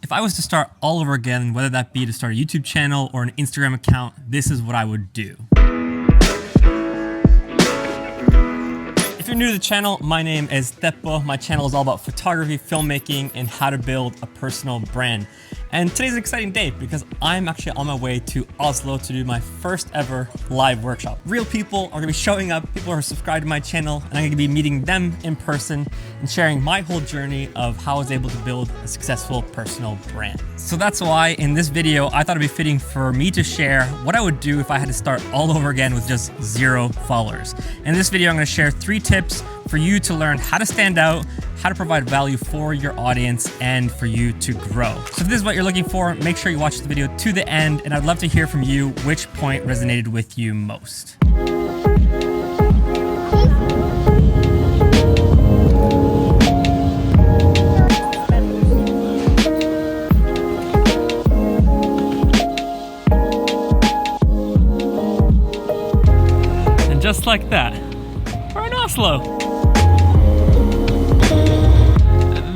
If I was to start all over again, whether that be to start a YouTube channel or an Instagram account, this is what I would do. If you're new to the channel, my name is Teppo. My channel is all about photography, filmmaking, and how to build a personal brand. And today's an exciting day because I'm actually on my way to Oslo to do my first ever live workshop. Real people are gonna be showing up, people who are subscribed to my channel, and I'm gonna be meeting them in person and sharing my whole journey of how I was able to build a successful personal brand. So that's why in this video, I thought it'd be fitting for me to share what I would do if I had to start all over again with just 0 followers. In this video, I'm gonna share 3 tips for you to learn how to stand out, how to provide value for your audience, and for you to grow. So if this is what you're looking for, make sure you watch the video to the end, and I'd love to hear from you which point resonated with you most. And just like that, we're in Oslo.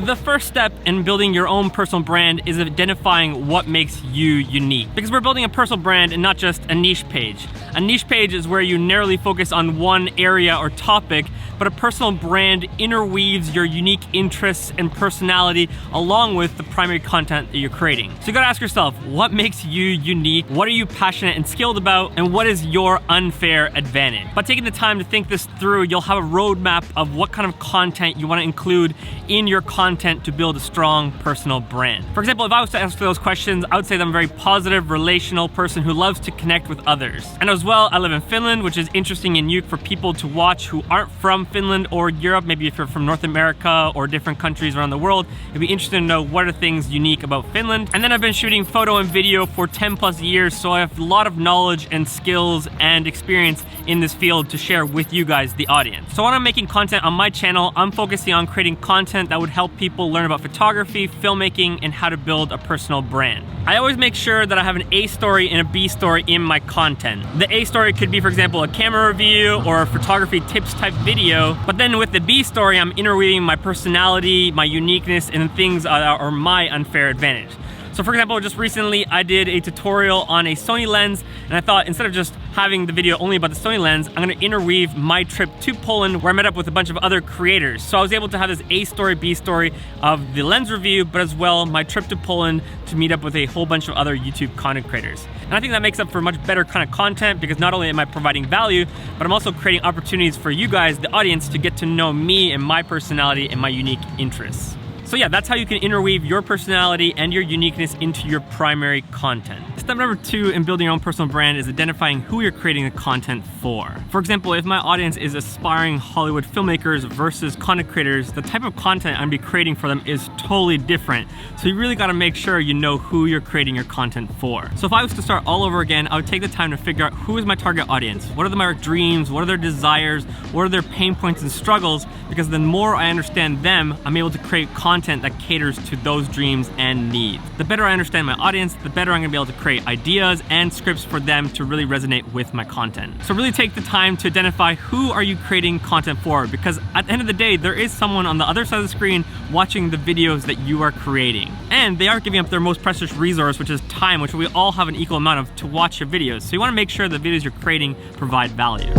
The first step in building your own personal brand is identifying what makes you unique. Because we're building a personal brand and not just a niche page. A niche page is where you narrowly focus on one area or topic, but a personal brand interweaves your unique interests and personality along with the primary content that you're creating. So you gotta ask yourself, what makes you unique? What are you passionate and skilled about? And what is your unfair advantage? By taking the time to think this through, you'll have a roadmap of what kind of content you wanna include in your content to build a strong personal brand. For example, if I was to answer those questions, I would say that I'm a very positive, relational person who loves to connect with others. And as well, I live in Finland, which is interesting and unique for people to watch who aren't from Finland or Europe. Maybe if you're from North America or different countries around the world, it'd be interesting to know what are things unique about Finland. And then I've been shooting photo and video for 10 plus years, so I have a lot of knowledge and skills and experience in this field to share with you guys, the audience. So when I'm making content on my channel, I'm focusing on creating content that would help people learn about photography, filmmaking, and how to build a personal brand. I always make sure that I have an A story and a B story in my content. The A story could be, for example, a camera review or a photography tips type video, but then with the B story, I'm interweaving my personality, my uniqueness, and things that are my unfair advantage. So for example, just recently I did a tutorial on a Sony lens, and I thought instead of just having the video only about the Sony lens, I'm gonna interweave my trip to Poland where I met up with a bunch of other creators. So I was able to have this A story, B story of the lens review, but as well my trip to Poland to meet up with a whole bunch of other YouTube content creators. And I think that makes up for much better kind of content because not only am I providing value, but I'm also creating opportunities for you guys, the audience, to get to know me and my personality and my unique interests. So yeah, that's how you can interweave your personality and your uniqueness into your primary content. Step number 2 in building your own personal brand is identifying who you're creating the content for. For example, if my audience is aspiring Hollywood filmmakers versus content creators, the type of content I'm gonna be creating for them is totally different. So you really gotta make sure you know who you're creating your content for. So if I was to start all over again, I would take the time to figure out who is my target audience, what are my dreams, what are their desires, what are their pain points and struggles, because the more I understand them, I'm able to create content that caters to those dreams and needs. The better I understand my audience, the better I'm gonna be able to create ideas and scripts for them to really resonate with my content. So really take the time to identify who are you creating content for, because at the end of the day, there is someone on the other side of the screen watching the videos that you are creating. And they are giving up their most precious resource, which is time, which we all have an equal amount of to watch your videos. So you wanna make sure the videos you're creating provide value.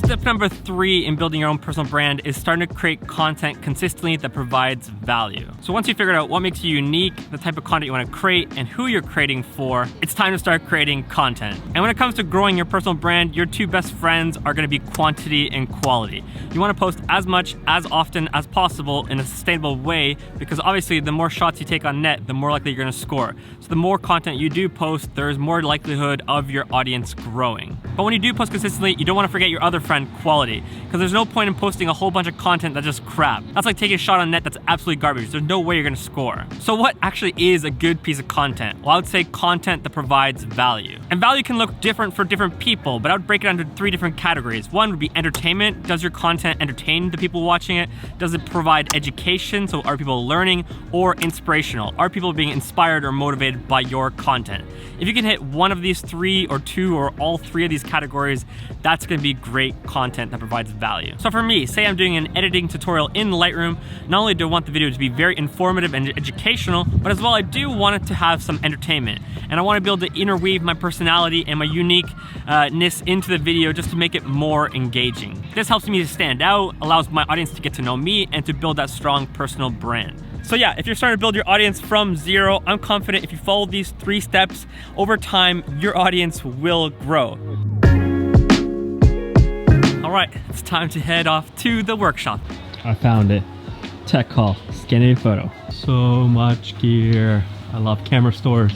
Step number 3 in building your own personal brand is starting to create content consistently that provides value. So once you figured out what makes you unique, the type of content you want to create, and who you're creating for, it's time to start creating content. And when it comes to growing your personal brand, your 2 best friends are going to be quantity and quality. You want to post as much, as often as possible in a sustainable way, because obviously the more shots you take on net, the more likely you're going to score. So the more content you do post, there's more likelihood of your audience growing. But when you do post consistently, you don't want to forget your other friend, quality, because there's no point in posting a whole bunch of content that's just crap. That's like taking a shot on net that's absolutely garbage. There's no way you're gonna score. So what actually is a good piece of content? Well, I would say content that provides value. And value can look different for different people, but I would break it into 3 different categories. One would be entertainment. Does your content entertain the people watching it? Does it provide education? So are people learning? Or inspirational? Are people being inspired or motivated by your content? If you can hit one of these 3 or 2 or all 3 of these categories, that's gonna be great content that provides value. So for me, say I'm doing an editing tutorial in Lightroom, not only do I want the video to be very informative and educational, but as well I do want it to have some entertainment. And I want to be able to interweave my personality and my uniqueness into the video just to make it more engaging. This helps me to stand out, allows my audience to get to know me, and to build that strong personal brand. So yeah, if you're starting to build your audience from zero, I'm confident if you follow these 3 steps, over time, your audience will grow. All right, it's time to head off to the workshop. I found it. Tech call, scan a photo. So much gear. I love camera stores.